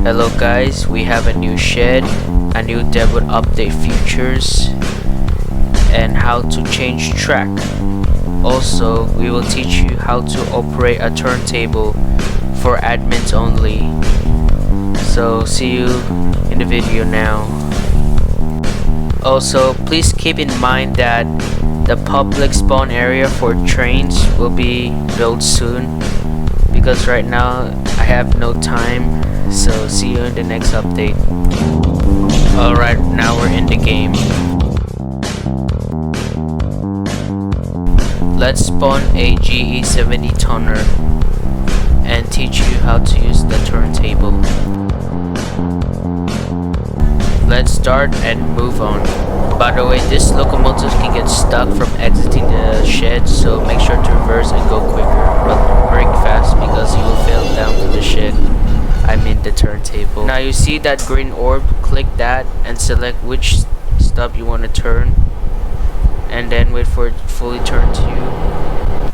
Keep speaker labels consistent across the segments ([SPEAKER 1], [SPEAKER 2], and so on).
[SPEAKER 1] Hello guys, we have a new shed, a new debut update features, and how to change track. Also, we will teach you how to operate a turntable for admins only. So see you in the video now. Also, please keep in mind that the public spawn area for trains will be built soon, because right now I have no time. So see you in the next update. Alright, now we're in the game. Let's spawn a GE70 tonner and teach you how to use the turntable. Let's start and move on. By the way, this locomotive can get stuck from exiting the shed, so make sure to reverse and go quicker, but brake fast because you will fail down to the shed. I mean the turntable. Now you see that green orb, click that and select which stop you want to turn, and then wait for it to fully turn to you,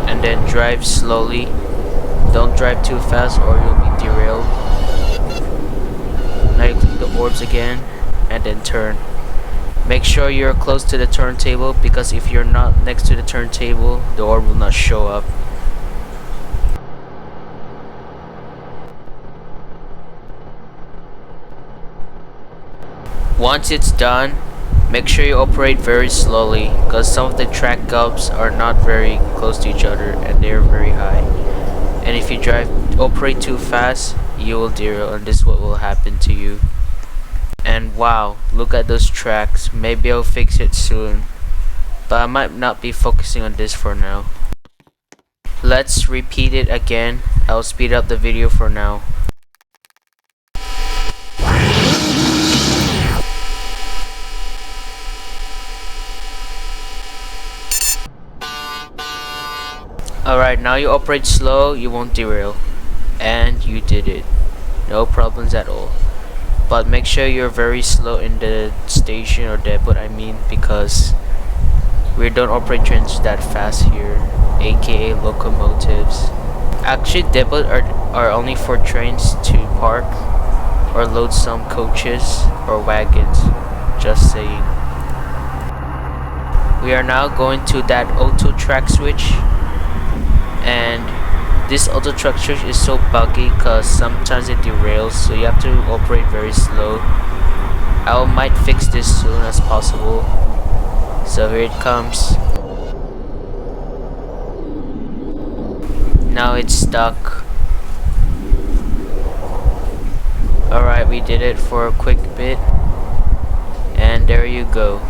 [SPEAKER 1] and then drive slowly. Don't drive too fast or you'll be derailed. Now you click the orbs again and then turn. Make sure you're close to the turntable, because if you're not next to the turntable, the orb will not show up. Once it's done, make sure you operate very slowly, because some of the track gulps are not very close to each other and they're very high. And if you operate too fast, you will derail, and this is what will happen to you. And wow, look at those tracks. Maybe I'll fix it soon, but I might not be focusing on this for now. Let's repeat it again. I'll speed up the video for now. Alright, now you operate slow, you won't derail. And you did it. No problems at all. But make sure you're very slow in the station or depot, because we don't operate trains that fast here, aka locomotives. Actually, depots are only for trains to park or load some coaches or wagons. Just saying. We are now going to that auto track switch. And this auto track switch is so buggy because sometimes it derails, so you have to operate very slow. I might fix this soon as possible. So here it comes. Now it's stuck. Alright, we did it for a quick bit. And there you go.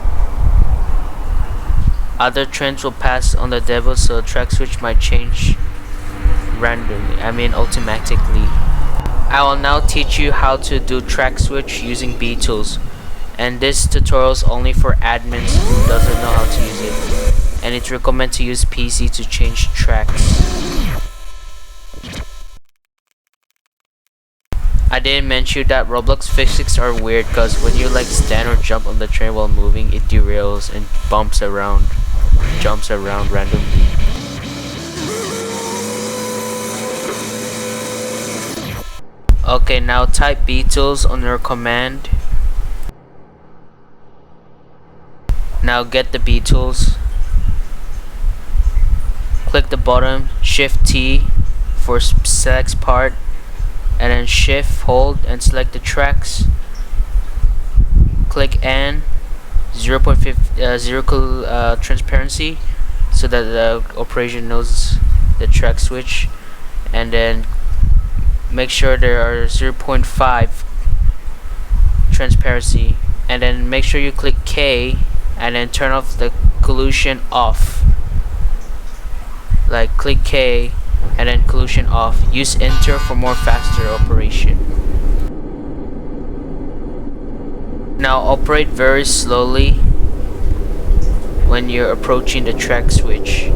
[SPEAKER 1] Other trains will pass on the devil, so the track switch might change randomly, automatically. I will now teach you how to do track switch using btools, and this tutorial is only for admins who doesn't know how to use it, and it's recommended to use PC to change tracks. I didn't mention that Roblox physics are weird, because when you stand or jump on the train while moving, it derails and jumps around randomly. Okay, now type btools on your command. Now get the btools. Click the bottom, Shift T for select part, and then Shift hold and select the tracks. Click N 0.5 transparency, so that the operation knows the track switch, and then make sure there are 0.5 transparency, and then make sure you click K and then turn off the collision off. Like click K and then collision off. Use enter for more faster operation. Now operate very slowly when you're approaching the track switch.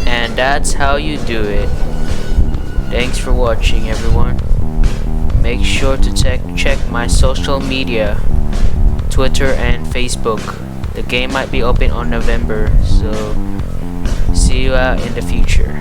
[SPEAKER 1] And that's how you do it. Thanks for watching, everyone. Make sure to check my social media, Twitter and Facebook. The game might be open on November, so see you out in the future.